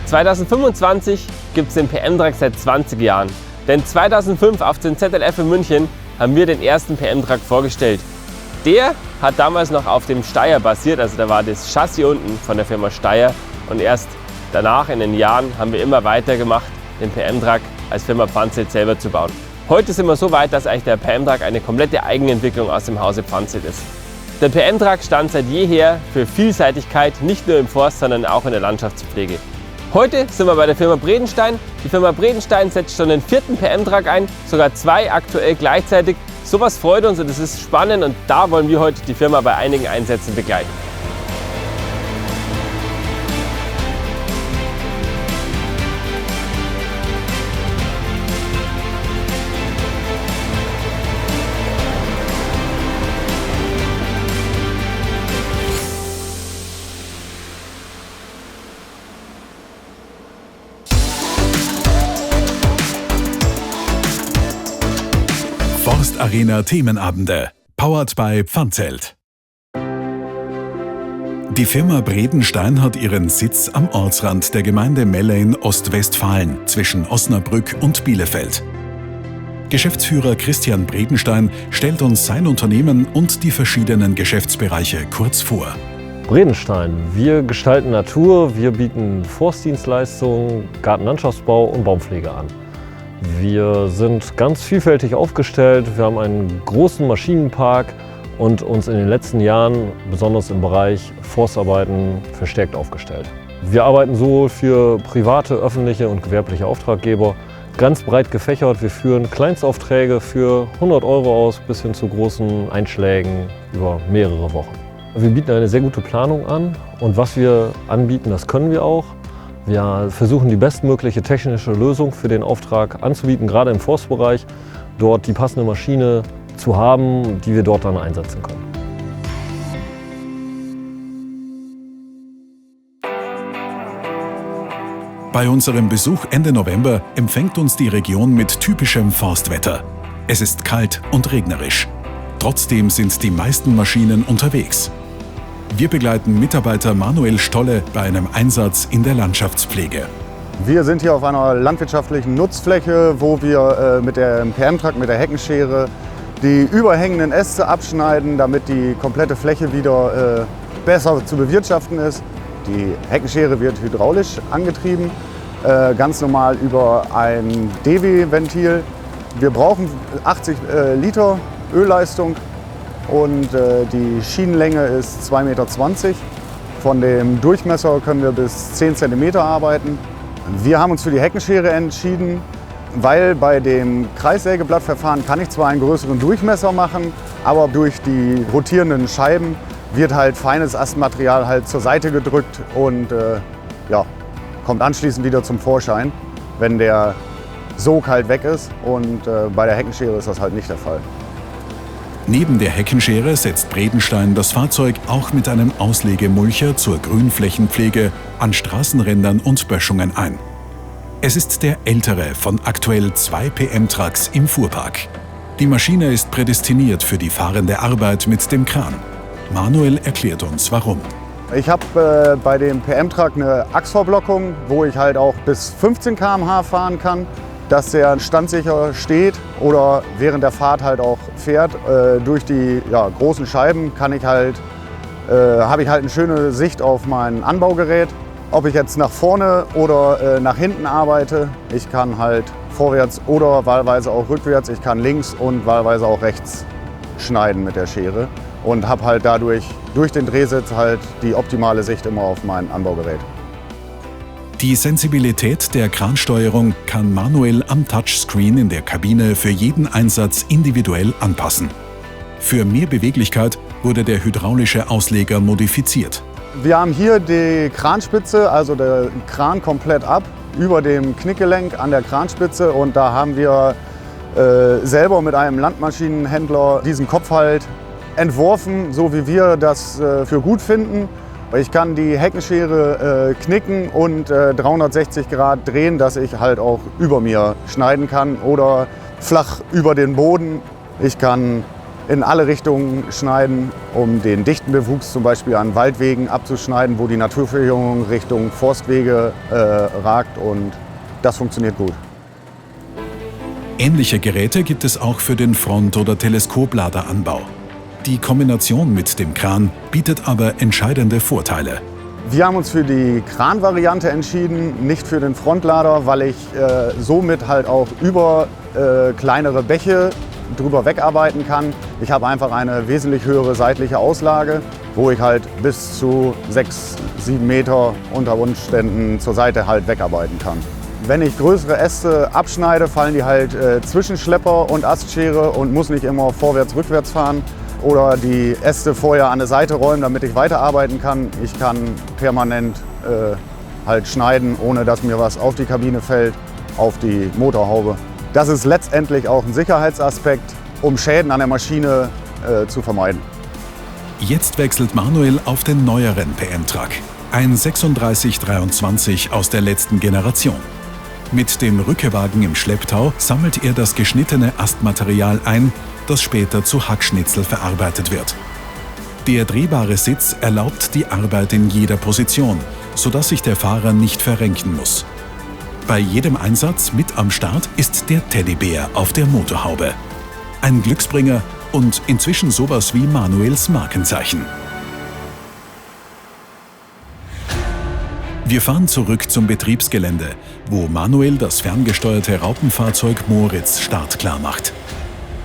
2025 gibt es den PM-Truck seit 20 Jahren. Denn 2005 auf den ZLF in München haben wir den ersten PM-Truck vorgestellt. Der hat damals noch auf dem Steyr basiert, also da war das Chassis unten von der Firma Steyr. Und erst danach in den Jahren haben wir immer weiter gemacht, den PM-Truck als Firma Pfanzelt selber zu bauen. Heute sind wir so weit, dass eigentlich der PM-Truck eine komplette Eigenentwicklung aus dem Hause Pfanzelt ist. Der PM-Truck stand seit jeher für Vielseitigkeit, nicht nur im Forst, sondern auch in der Landschaftspflege. Heute sind wir bei der Firma Bredenstein. Die Firma Bredenstein setzt schon den 4. PM-Truck ein, sogar 2 aktuell gleichzeitig. Sowas freut uns und das ist spannend und da wollen wir heute die Firma bei einigen Einsätzen begleiten. Forst Arena Themenabende, powered by Pfanzelt. Die Firma Bredenstein hat ihren Sitz am Ortsrand der Gemeinde Melle in Ostwestfalen zwischen Osnabrück und Bielefeld. Geschäftsführer Christian Bredenstein stellt uns sein Unternehmen und die verschiedenen Geschäftsbereiche kurz vor. Bredenstein. Wir gestalten Natur, wir bieten Forstdienstleistungen, Gartenlandschaftsbau und Baumpflege an. Wir sind ganz vielfältig aufgestellt, wir haben einen großen Maschinenpark und uns in den letzten Jahren besonders im Bereich Forstarbeiten verstärkt aufgestellt. Wir arbeiten sowohl für private, öffentliche und gewerbliche Auftraggeber, ganz breit gefächert. Wir führen Kleinstaufträge für 100 € aus bis hin zu großen Einschlägen über mehrere Wochen. Wir bieten eine sehr gute Planung an und was wir anbieten, das können wir auch. Wir versuchen die bestmögliche technische Lösung für den Auftrag anzubieten, gerade im Forstbereich, dort die passende Maschine zu haben, die wir dort dann einsetzen können. Bei unserem Besuch Ende November empfängt uns die Region mit typischem Forstwetter. Es ist kalt und regnerisch. Trotzdem sind die meisten Maschinen unterwegs. Wir begleiten Mitarbeiter Manuel Stolle bei einem Einsatz in der Landschaftspflege. Wir sind hier auf einer landwirtschaftlichen Nutzfläche, wo wir mit dem PM-Truck, mit der Heckenschere, die überhängenden Äste abschneiden, damit die komplette Fläche wieder besser zu bewirtschaften ist. Die Heckenschere wird hydraulisch angetrieben, ganz normal über ein DW-Ventil. Wir brauchen 80 Liter Ölleistung. Und die Schienenlänge ist 2,20 Meter. Von dem Durchmesser können wir bis 10 cm arbeiten. Wir haben uns für die Heckenschere entschieden, weil bei dem Kreissägeblattverfahren kann ich zwar einen größeren Durchmesser machen, aber durch die rotierenden Scheiben wird halt feines Astmaterial halt zur Seite gedrückt und ja, kommt anschließend wieder zum Vorschein, wenn der Sog halt weg ist. Und bei der Heckenschere ist das halt nicht der Fall. Neben der Heckenschere setzt Bredenstein das Fahrzeug auch mit einem Auslegemulcher zur Grünflächenpflege an Straßenrändern und Böschungen ein. Es ist der ältere von aktuell 2 PM-Trucks im Fuhrpark. Die Maschine ist prädestiniert für die fahrende Arbeit mit dem Kran. Manuel erklärt uns warum. Ich habe bei dem PM-Truck eine Achsverblockung, wo ich halt auch bis 15 km/h fahren kann, dass der standsicher steht oder während der Fahrt halt auch fährt. Durch die großen Scheiben habe ich halt eine schöne Sicht auf mein Anbaugerät. Ob ich jetzt nach vorne oder nach hinten arbeite, ich kann halt vorwärts oder wahlweise auch rückwärts, ich kann links und wahlweise auch rechts schneiden mit der Schere und habe halt dadurch durch den Drehsitz halt die optimale Sicht immer auf mein Anbaugerät. Die Sensibilität der Kransteuerung kann Manuel am Touchscreen in der Kabine für jeden Einsatz individuell anpassen. Für mehr Beweglichkeit wurde der hydraulische Ausleger modifiziert. Wir haben hier die Kranspitze, also der Kran komplett ab, über dem Knickgelenk an der Kranspitze. Und da haben wir selber mit einem Landmaschinenhändler diesen Kopf halt entworfen, so wie wir das für gut finden. Ich kann die Heckenschere knicken und 360 Grad drehen, dass ich halt auch über mir schneiden kann oder flach über den Boden. Ich kann in alle Richtungen schneiden, um den dichten Bewuchs zum Beispiel an Waldwegen abzuschneiden, wo die Naturverjüngung Richtung Forstwege ragt, und das funktioniert gut. Ähnliche Geräte gibt es auch für den Front- oder Teleskopladeranbau. Die Kombination mit dem Kran bietet aber entscheidende Vorteile. Wir haben uns für die Kran-Variante entschieden, nicht für den Frontlader, weil ich somit halt auch über kleinere Bäche drüber wegarbeiten kann. Ich habe einfach eine wesentlich höhere seitliche Auslage, wo ich halt bis zu 6, 7 Meter unter Umständen zur Seite halt wegarbeiten kann. Wenn ich größere Äste abschneide, fallen die halt zwischen Schlepper und Astschere und muss nicht immer vorwärts, rückwärts fahren. Oder die Äste vorher an der Seite räumen, damit ich weiterarbeiten kann. Ich kann permanent halt schneiden, ohne dass mir was auf die Kabine fällt, auf die Motorhaube. Das ist letztendlich auch ein Sicherheitsaspekt, um Schäden an der Maschine zu vermeiden. Jetzt wechselt Manuel auf den neueren PM-Truck, ein 3623 aus der letzten Generation. Mit dem Rückewagen im Schlepptau sammelt er das geschnittene Astmaterial ein, das später zu Hackschnitzel verarbeitet wird. Der drehbare Sitz erlaubt die Arbeit in jeder Position, sodass sich der Fahrer nicht verrenken muss. Bei jedem Einsatz mit am Start ist der Teddybär auf der Motorhaube. Ein Glücksbringer und inzwischen sowas wie Manuels Markenzeichen. Wir fahren zurück zum Betriebsgelände, wo Manuel das ferngesteuerte Raupenfahrzeug Moritz startklar macht.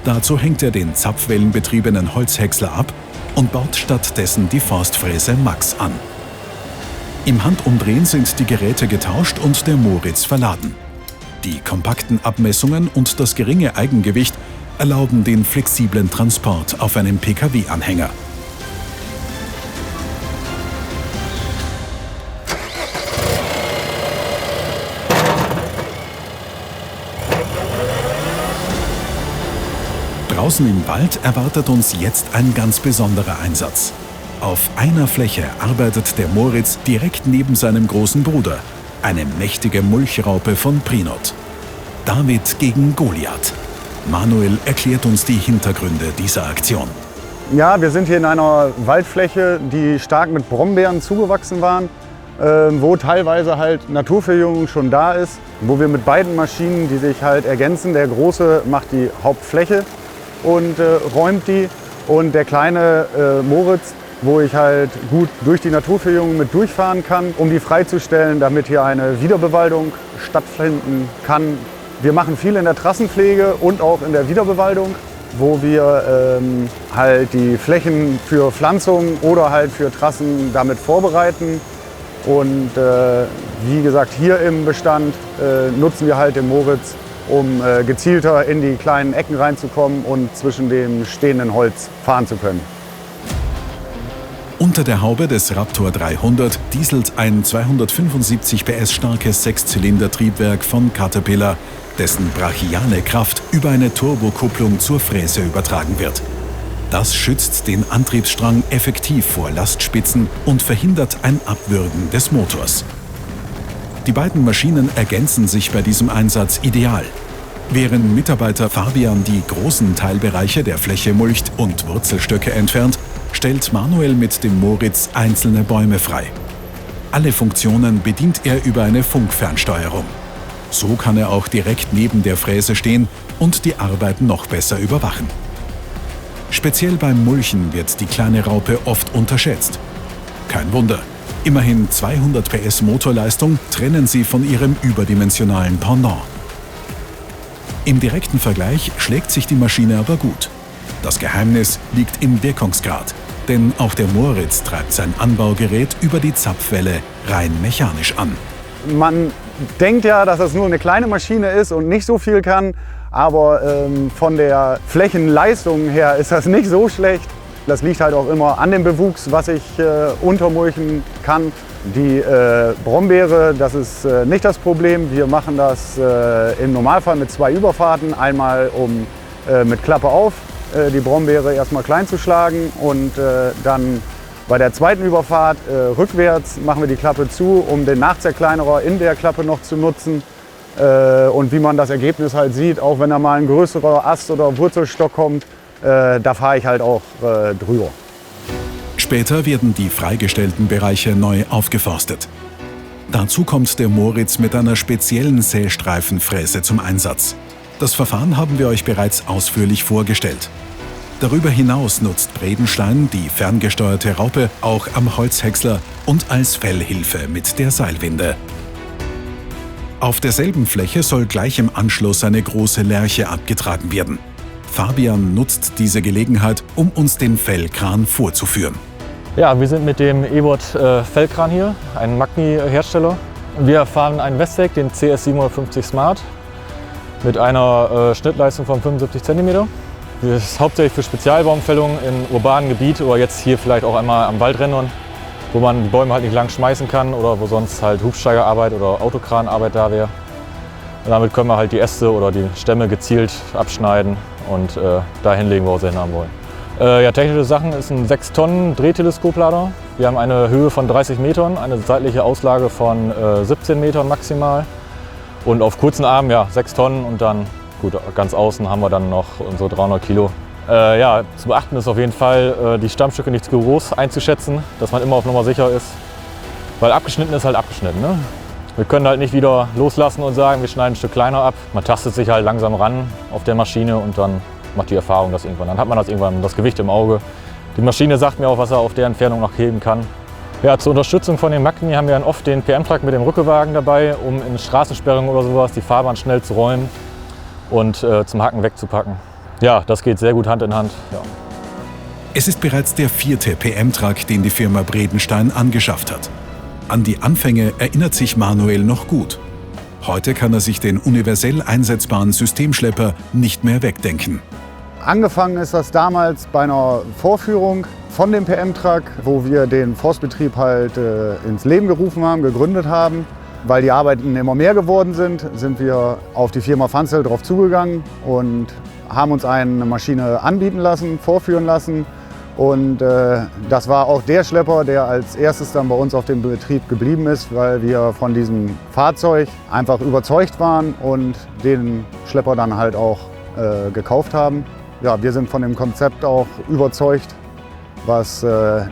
Dazu hängt er den zapfwellenbetriebenen Holzhäcksler ab und baut stattdessen die Forstfräse Max an. Im Handumdrehen sind die Geräte getauscht und der Moritz verladen. Die kompakten Abmessungen und das geringe Eigengewicht erlauben den flexiblen Transport auf einem Pkw-Anhänger. Draußen im Wald erwartet uns jetzt ein ganz besonderer Einsatz. Auf einer Fläche arbeitet der Moritz direkt neben seinem großen Bruder, eine mächtige Mulchraupe von Prinot. David gegen Goliath. Manuel erklärt uns die Hintergründe dieser Aktion. Ja, wir sind hier in einer Waldfläche, die stark mit Brombeeren zugewachsen waren, wo teilweise halt Naturverjüngung schon da ist, wo wir mit beiden Maschinen, die sich halt ergänzen, der Große macht die Hauptfläche und räumt die, und der kleine Moritz, wo ich halt gut durch die Naturverjüngung mit durchfahren kann, um die freizustellen, damit hier eine Wiederbewaldung stattfinden kann. Wir machen viel in der Trassenpflege und auch in der Wiederbewaldung, wo wir halt die Flächen für Pflanzungen oder halt für Trassen damit vorbereiten. Und wie gesagt, hier im Bestand nutzen wir halt den Moritz, um gezielter in die kleinen Ecken reinzukommen und zwischen dem stehenden Holz fahren zu können. Unter der Haube des Raptor 300 dieselt ein 275 PS starkes Sechszylinder-Triebwerk von Caterpillar, dessen brachiale Kraft über eine Turbokupplung zur Fräse übertragen wird. Das schützt den Antriebsstrang effektiv vor Lastspitzen und verhindert ein Abwürgen des Motors. Die beiden Maschinen ergänzen sich bei diesem Einsatz ideal. Während Mitarbeiter Fabian die großen Teilbereiche der Fläche mulcht und Wurzelstöcke entfernt, stellt Manuel mit dem Moritz einzelne Bäume frei. Alle Funktionen bedient er über eine Funkfernsteuerung. So kann er auch direkt neben der Fräse stehen und die Arbeit noch besser überwachen. Speziell beim Mulchen wird die kleine Raupe oft unterschätzt. Kein Wunder, immerhin 200 PS Motorleistung trennen sie von ihrem überdimensionalen Pendant. Im direkten Vergleich schlägt sich die Maschine aber gut. Das Geheimnis liegt im Wirkungsgrad, denn auch der Moritz treibt sein Anbaugerät über die Zapfwelle rein mechanisch an. Man denkt ja, dass das nur eine kleine Maschine ist und nicht so viel kann, aber von der Flächenleistung her ist das nicht so schlecht. Das liegt halt auch immer an dem Bewuchs, was ich untermulchen kann. Die Brombeere, das ist nicht das Problem. Wir machen das im Normalfall mit 2 Überfahrten. Einmal mit Klappe auf, die Brombeere erstmal klein zu schlagen, und dann bei der zweiten Überfahrt rückwärts machen wir die Klappe zu, um den Nachzerkleinerer in der Klappe noch zu nutzen. Und wie man das Ergebnis halt sieht, auch wenn da mal ein größerer Ast oder Wurzelstock kommt, da fahre ich halt auch drüber. Später werden die freigestellten Bereiche neu aufgeforstet. Dazu kommt der Moritz mit einer speziellen Sästreifenfräse zum Einsatz. Das Verfahren haben wir euch bereits ausführlich vorgestellt. Darüber hinaus nutzt Bredenstein die ferngesteuerte Raupe auch am Holzhäcksler und als Fellhilfe mit der Seilwinde. Auf derselben Fläche soll gleich im Anschluss eine große Lärche abgetragen werden. Fabian nutzt diese Gelegenheit, um uns den Fellkran vorzuführen. Ja, wir sind mit dem Ewort Fellkran hier, ein Magni-Hersteller. Wir fahren einen Westec, den CS 750 Smart, mit einer Schnittleistung von 75 cm. Das ist hauptsächlich für Spezialbaumfällung im urbanen Gebiet oder jetzt hier vielleicht auch einmal am Waldrändern, wo man die Bäume halt nicht lang schmeißen kann oder wo sonst halt Hubsteigerarbeit oder Autokranarbeit da wäre. Und damit können wir halt die Äste oder die Stämme gezielt abschneiden und dahin legen, wo wir sie hin haben wollen. Ja, technische Sachen ist ein 6 Tonnen Drehteleskoplader. Wir haben eine Höhe von 30 Metern, eine seitliche Auslage von 17 Metern maximal. Und auf kurzen Armen ja, 6 Tonnen und dann gut, ganz außen haben wir dann noch unsere 300 Kilo. Ja, zu beachten ist auf jeden Fall, die Stammstücke nicht zu groß einzuschätzen, dass man immer auf Nummer sicher ist. Weil abgeschnitten ist halt abgeschnitten. Ne? Wir können halt nicht wieder loslassen und sagen, wir schneiden ein Stück kleiner ab. Man tastet sich halt langsam ran auf der Maschine und dann macht die Erfahrung das irgendwann. Dann hat man das irgendwann, das Gewicht im Auge. Die Maschine sagt mir auch, was er auf der Entfernung noch heben kann. Ja, zur Unterstützung von den Magni haben wir dann oft den PM-Truck mit dem Rückewagen dabei, um in Straßensperrungen oder sowas die Fahrbahn schnell zu räumen und zum Hacken wegzupacken. Ja, das geht sehr gut Hand in Hand. Ja. Es ist bereits der 4. PM-Truck, den die Firma Bredenstein angeschafft hat. An die Anfänge erinnert sich Manuel noch gut. Heute kann er sich den universell einsetzbaren Systemschlepper nicht mehr wegdenken. Angefangen ist das damals bei einer Vorführung von dem PM-Truck, wo wir den Forstbetrieb halt ins Leben gerufen haben, gegründet haben. Weil die Arbeiten immer mehr geworden sind, sind wir auf die Firma Fanzel drauf zugegangen und haben uns eine Maschine anbieten lassen, vorführen lassen. Und das war auch der Schlepper, der als erstes dann bei uns auf dem Betrieb geblieben ist, weil wir von diesem Fahrzeug einfach überzeugt waren und den Schlepper dann halt auch gekauft haben. Ja, wir sind von dem Konzept auch überzeugt, was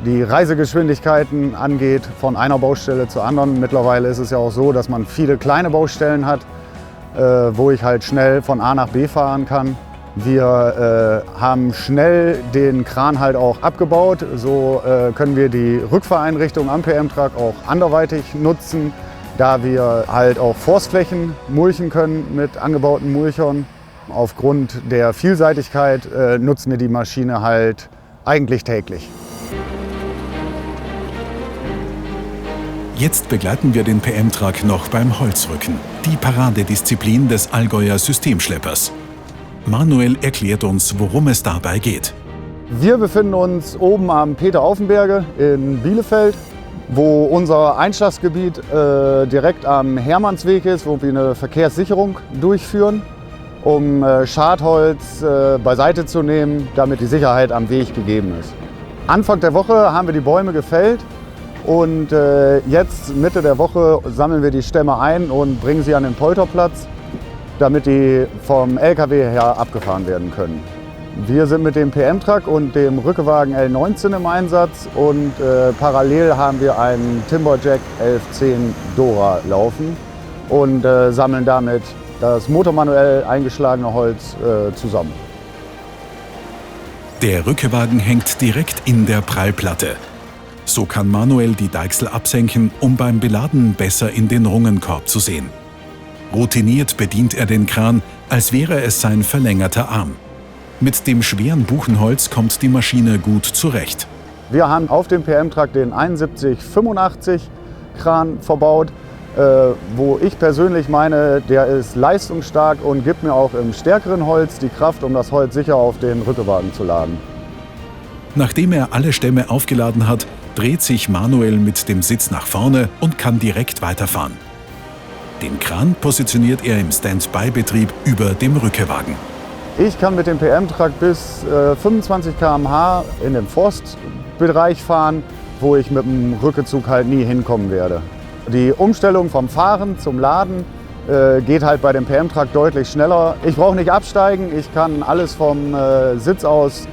die Reisegeschwindigkeiten angeht, von einer Baustelle zur anderen. Mittlerweile ist es ja auch so, dass man viele kleine Baustellen hat, wo ich halt schnell von A nach B fahren kann. Wir haben schnell den Kran halt auch abgebaut. So können wir die Rückfahreinrichtung am PM-Truck auch anderweitig nutzen, da wir halt auch Forstflächen mulchen können mit angebauten Mulchern. Aufgrund der Vielseitigkeit nutzen wir die Maschine halt eigentlich täglich. Jetzt begleiten wir den PM-Truck noch beim Holzrücken, die Paradedisziplin des Allgäuer Systemschleppers. Manuel erklärt uns, worum es dabei geht. Wir befinden uns oben am Peter-Aufenberge in Bielefeld, wo unser Einschlagsgebiet direkt am Hermannsweg ist, wo wir eine Verkehrssicherung durchführen, um Schadholz beiseite zu nehmen, damit die Sicherheit am Weg gegeben ist. Anfang der Woche haben wir die Bäume gefällt und jetzt Mitte der Woche sammeln wir die Stämme ein und bringen sie an den Polterplatz, damit die vom LKW her abgefahren werden können. Wir sind mit dem PM-Truck und dem Rückewagen L19 im Einsatz und parallel haben wir einen Timberjack 1110 Dora laufen und sammeln damit das motormanuell eingeschlagene Holz zusammen. Der Rückewagen hängt direkt in der Prallplatte. So kann Manuel die Deichsel absenken, um beim Beladen besser in den Rungenkorb zu sehen. Routiniert bedient er den Kran, als wäre es sein verlängerter Arm. Mit dem schweren Buchenholz kommt die Maschine gut zurecht. Wir haben auf dem PM-Truck den 7185 Kran verbaut, wo ich persönlich meine, der ist leistungsstark und gibt mir auch im stärkeren Holz die Kraft, um das Holz sicher auf den Rückewagen zu laden. Nachdem er alle Stämme aufgeladen hat, dreht sich Manuel mit dem Sitz nach vorne und kann direkt weiterfahren. Den Kran positioniert er im Stand-by-Betrieb über dem Rückewagen. Ich kann mit dem PM-Truck bis 25 km/h in den Forstbereich fahren, wo ich mit dem Rückezug halt nie hinkommen werde. Die Umstellung vom Fahren zum Laden geht halt bei dem PM-Truck deutlich schneller. Ich brauche nicht absteigen, ich kann alles vom Sitz aus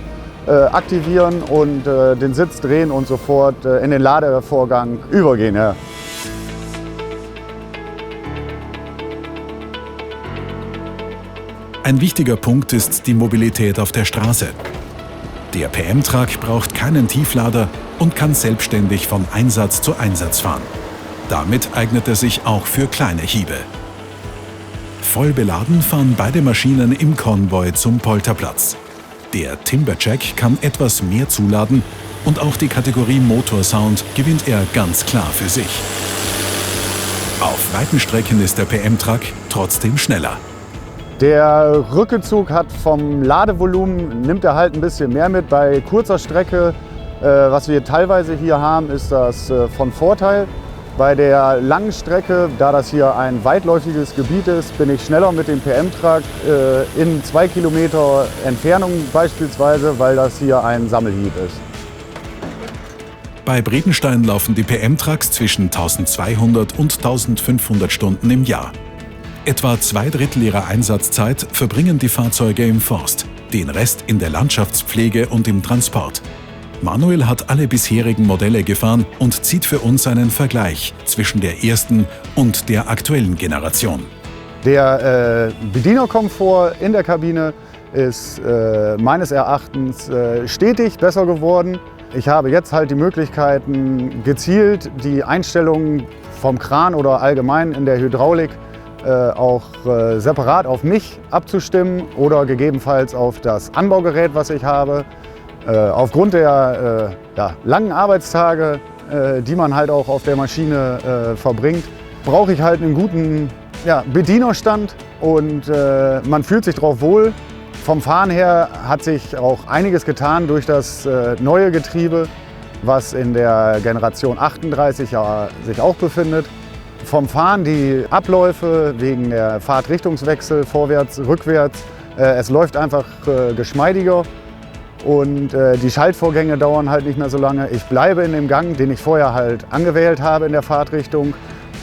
aktivieren und den Sitz drehen und sofort in den Ladevorgang übergehen. Ja. Ein wichtiger Punkt ist die Mobilität auf der Straße. Der PM-Truck braucht keinen Tieflader und kann selbstständig von Einsatz zu Einsatz fahren. Damit eignet er sich auch für kleine Hiebe. Voll beladen fahren beide Maschinen im Konvoi zum Polterplatz. Der Timberjack kann etwas mehr zuladen und auch die Kategorie Motorsound gewinnt er ganz klar für sich. Auf weiten Strecken ist der PM-Truck trotzdem schneller. Der Rückezug hat vom Ladevolumen, nimmt er halt ein bisschen mehr mit. Bei kurzer Strecke, was wir teilweise hier haben, ist das von Vorteil. Bei der langen Strecke, da das hier ein weitläufiges Gebiet ist, bin ich schneller mit dem PM-Truck in 2 Kilometer Entfernung beispielsweise, weil das hier ein Sammelhieb ist. Bei Bredenstein laufen die PM-Trucks zwischen 1200 und 1500 Stunden im Jahr. Etwa 2/3 ihrer Einsatzzeit verbringen die Fahrzeuge im Forst, den Rest in der Landschaftspflege und im Transport. Manuel hat alle bisherigen Modelle gefahren und zieht für uns einen Vergleich zwischen der ersten und der aktuellen Generation. Der Bedienerkomfort in der Kabine ist meines Erachtens stetig besser geworden. Ich habe jetzt halt die Möglichkeiten, gezielt die Einstellungen vom Kran oder allgemein in der Hydraulik auch separat auf mich abzustimmen oder gegebenenfalls auf das Anbaugerät, was ich habe. Aufgrund der langen Arbeitstage, die man halt auch auf der Maschine verbringt, brauche ich halt einen guten Bedienerstand und man fühlt sich drauf wohl. Vom Fahren her hat sich auch einiges getan durch das neue Getriebe, was in der Generation 38 sich auch befindet. Vom Fahren die Abläufe wegen der Fahrtrichtungswechsel, vorwärts, rückwärts, es läuft einfach geschmeidiger und die Schaltvorgänge dauern halt nicht mehr so lange. Ich bleibe in dem Gang, den ich vorher halt angewählt habe in der Fahrtrichtung.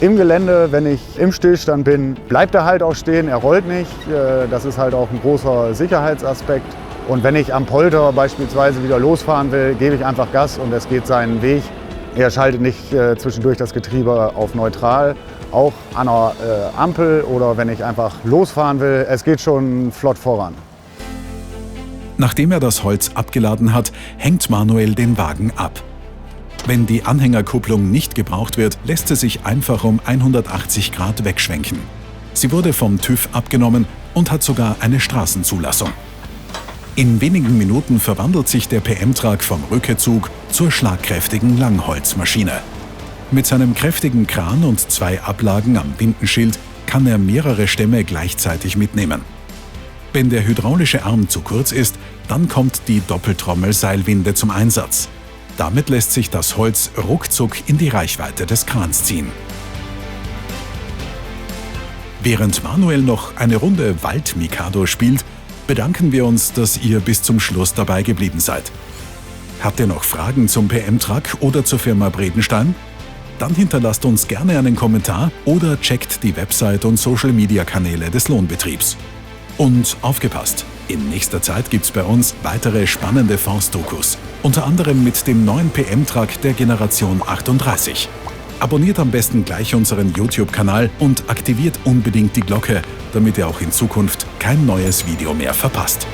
Im Gelände, wenn ich im Stillstand bin, bleibt er halt auch stehen, er rollt nicht. Das ist halt auch ein großer Sicherheitsaspekt. Und wenn ich am Polter beispielsweise wieder losfahren will, gebe ich einfach Gas und es geht seinen Weg. Er schaltet nicht zwischendurch das Getriebe auf neutral, auch an einer Ampel oder wenn ich einfach losfahren will. Es geht schon flott voran. Nachdem er das Holz abgeladen hat, hängt Manuel den Wagen ab. Wenn die Anhängerkupplung nicht gebraucht wird, lässt sie sich einfach um 180 Grad wegschwenken. Sie wurde vom TÜV abgenommen und hat sogar eine Straßenzulassung. In wenigen Minuten verwandelt sich der PM-Truck vom Rückezug zur schlagkräftigen Langholzmaschine. Mit seinem kräftigen Kran und 2 Ablagen am Windenschild kann er mehrere Stämme gleichzeitig mitnehmen. Wenn der hydraulische Arm zu kurz ist, dann kommt die Doppeltrommel-Seilwinde zum Einsatz. Damit lässt sich das Holz ruckzuck in die Reichweite des Krans ziehen. Während Manuel noch eine Runde Wald-Mikado spielt, bedanken wir uns, dass ihr bis zum Schluss dabei geblieben seid. Habt ihr noch Fragen zum PM-Truck oder zur Firma Bredenstein? Dann hinterlasst uns gerne einen Kommentar oder checkt die Website und Social-Media-Kanäle des Lohnbetriebs. Und aufgepasst! In nächster Zeit gibt's bei uns weitere spannende Forstdokus, unter anderem mit dem neuen PM-Truck der Generation 38. Abonniert am besten gleich unseren YouTube-Kanal und aktiviert unbedingt die Glocke, damit ihr auch in Zukunft kein neues Video mehr verpasst.